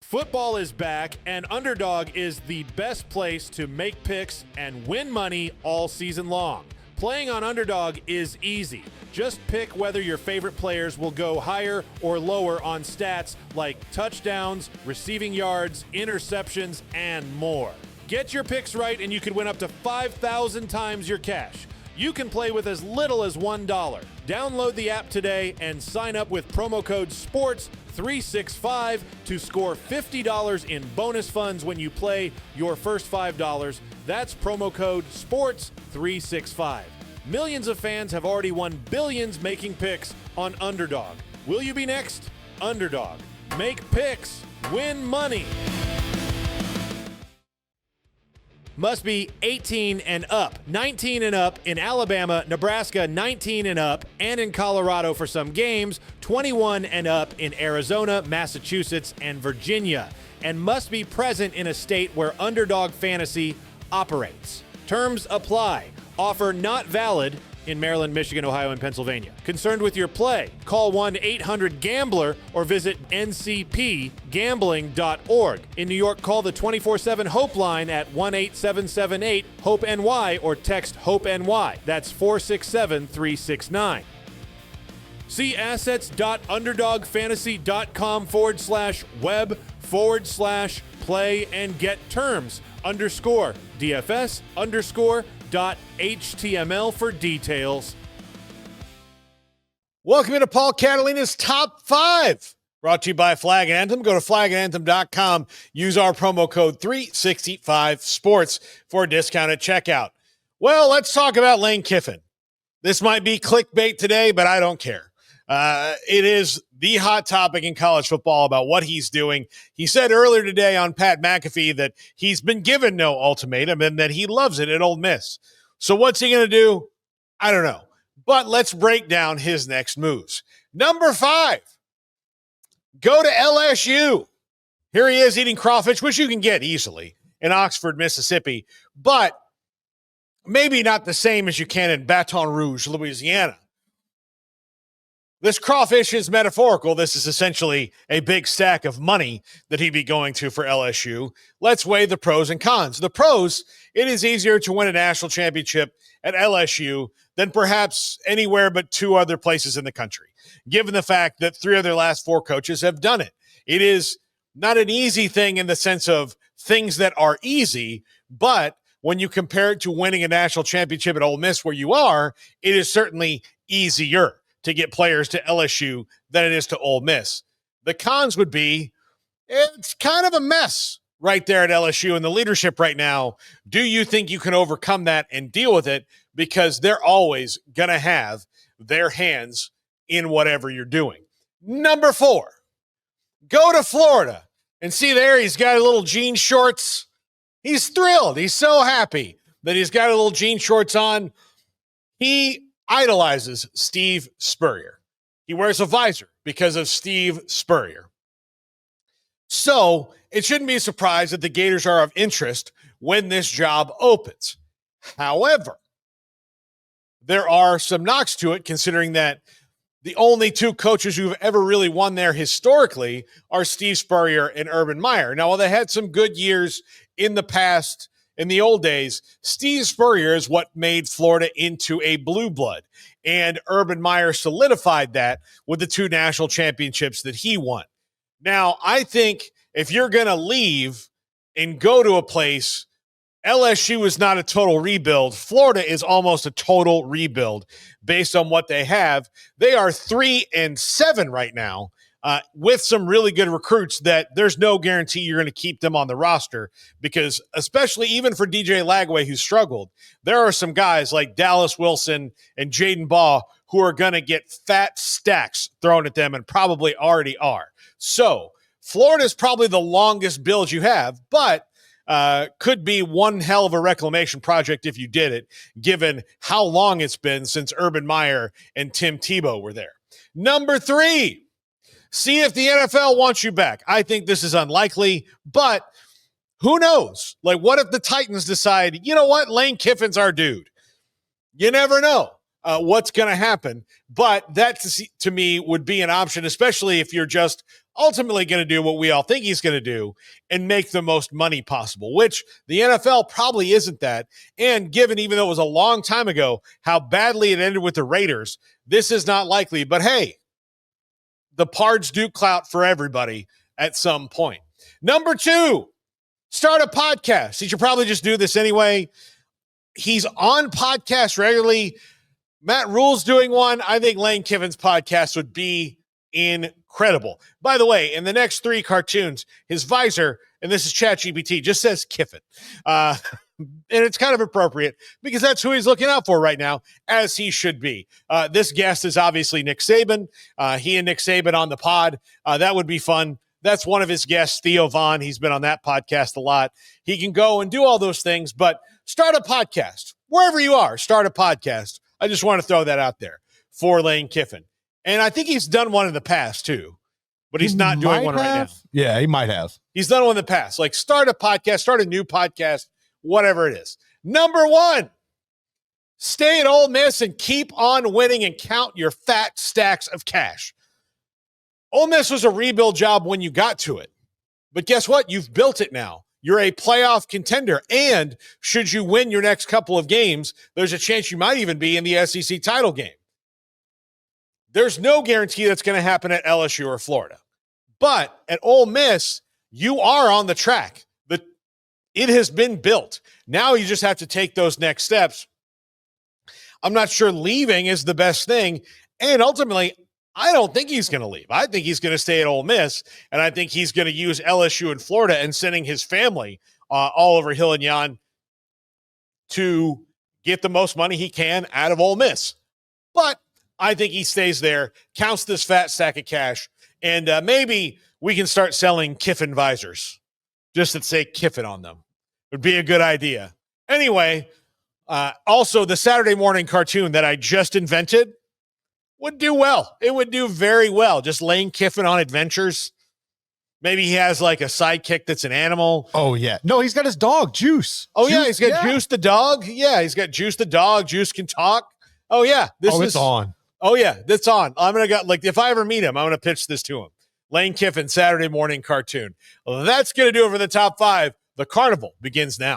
Football is back, and Underdog is the best place to make picks and win money all season long. Playing on Underdog is easy. Just pick whether your favorite players will go higher or lower on stats like touchdowns, receiving yards, interceptions, and more. Get your picks right and you can win up to 5,000 times your cash. You can play with as little as $1. Download the app today and sign up with promo code SPORTS365 to score $50 in bonus funds when you play your first $5. That's promo code SPORTS365. Millions of fans have already won billions making picks on Underdog. Will you be next? Underdog. Make picks. Win money. Must be 18 and up, 19 and up in Alabama, Nebraska, 19 and up, and in Colorado for some games, 21 and up in Arizona, Massachusetts, and Virginia, and must be present in a state where Underdog Fantasy operates. Terms apply. Offer not valid in Maryland, Michigan, Ohio, and Pennsylvania. Concerned with your play? Call 1-800-GAMBLER or visit ncpgambling.org. In New York, call the 24/7 Hope line at 1-8778-HOPE-NY or text HOPE-NY. That's 467-369. See assets.underdogfantasy.com/web/play and get terms _DFS_.html for details. Welcome into Paul Catalina's Top 5, brought to you by Flag and Anthem. Go to flagandanthem.com. Use our promo code 365sports for a discount at checkout. Well, let's talk about Lane Kiffin. This might be clickbait today, but I don't care. It is the hot topic in college football about what he's doing. He said earlier today on Pat McAfee that he's been given no ultimatum and that he loves it at Ole Miss. So what's he going to do? I don't know. But let's break down his next moves. Number 5, go to LSU. Here he is eating crawfish, which you can get easily in Oxford, Mississippi, but maybe not the same as you can in Baton Rouge, Louisiana. This crawfish is metaphorical. This is essentially a big stack of money that he'd be going to for LSU. Let's weigh the pros and cons. The pros, it is easier to win a national championship at LSU than perhaps anywhere but 2 other places in the country, given the fact that 3 of their last 4 coaches have done it. It is not an easy thing in the sense of things that are easy, but when you compare it to winning a national championship at Ole Miss where you are, it is certainly easier to get players to LSU than it is to Ole Miss. The cons would be it's kind of a mess right there at LSU and the leadership right now. Do you think you can overcome that and deal with it? Because they're always going to have their hands in whatever you're doing. Number 4, go to Florida and see there he's got a little jean shorts. He's thrilled. He's so happy that he's got a little jean shorts on. He idolizes Steve Spurrier. He wears a visor because of Steve Spurrier. So it shouldn't be a surprise that the Gators are of interest when this job opens. However, there are some knocks to it, considering that the only 2 coaches who've ever really won there historically are Steve Spurrier and Urban Meyer. Now, while they had some good years in the past, in the old days, Steve Spurrier is what made Florida into a blue blood, and Urban Meyer solidified that with the 2 national championships that he won. Now, I think if you're going to leave and go to a place, LSU is not a total rebuild. Florida is almost a total rebuild based on what they have. They are 3-7 right now. With some really good recruits that there's no guarantee you're going to keep them on the roster because especially even for DJ Lagway, who struggled, there are some guys like Dallas Wilson and Jaden Baugh who are going to get fat stacks thrown at them and probably already are. So Florida is probably the longest build you have, but could be one hell of a reclamation project if you did it, given how long it's been since Urban Meyer and Tim Tebow were there. Number 3, see if the NFL wants you back. I think this is unlikely, but who knows? Like, what if the Titans decide, you know what, Lane Kiffin's our dude? You never know. what's going to happen. But that, to me, would be an option, especially if you're just ultimately going to do what we all think he's going to do and make the most money possible, which the NFL probably isn't that. And given, even though it was a long time ago, how badly it ended with the Raiders, this is not likely. But hey, the pards do clout for everybody at some point. Number 2, start a podcast. He should probably just do this anyway. He's on podcasts regularly. Matt Rule's doing one. I think Lane Kiffin's podcast would be incredible. By the way, in the next 3 cartoons, his visor, and this is ChatGPT, just says Kiffin. And it's kind of appropriate because that's who he's looking out for right now, as he should be. This guest is obviously Nick Saban. He and Nick Saban on the pod. That would be fun. That's one of his guests, Theo Vaughn. He's been on that podcast a lot. He can go and do all those things, but start a podcast. Wherever you are, start a podcast. I just want to throw that out there for Lane Kiffin. And I think he's done one in the past too, but he's not doing one right now. Yeah, he might have. He's done one in the past. Like start a podcast, start a new podcast, whatever it is. Number 1, stay at Ole Miss and keep on winning and count your fat stacks of cash. Ole Miss was a rebuild job when you got to it. But guess what? You've built it now. You're a playoff contender, and should you win your next couple of games, there's a chance you might even be in the SEC title game. There's no guarantee that's going to happen at LSU or Florida. But at Ole Miss, you are on the track. It has been built. Now you just have to take those next steps. I'm not sure leaving is the best thing, and ultimately, I don't think he's going to leave. I think he's going to stay at Ole Miss, and I think he's going to use LSU and Florida and sending his family all over hill and yon to get the most money he can out of Ole Miss. But I think he stays there, counts this fat stack of cash, and maybe we can start selling Kiffin visors just that say Kiffin on them. Would be a good idea. Anyway, also the Saturday morning cartoon that I just invented would do well. It would do very well. Just Lane Kiffin on adventures. Maybe he has like a sidekick that's an animal. Oh, yeah. No, he's got his dog, Juice. Oh, Juice, yeah. He's got Juice the dog. Yeah, he's got Juice the dog. Juice can talk. Oh, yeah. It's on. Oh, yeah. That's on. I'm going to go, like, if I ever meet him, I'm going to pitch this to him. Lane Kiffin, Saturday morning cartoon. Well, that's going to do it for the top 5. The carnival begins now.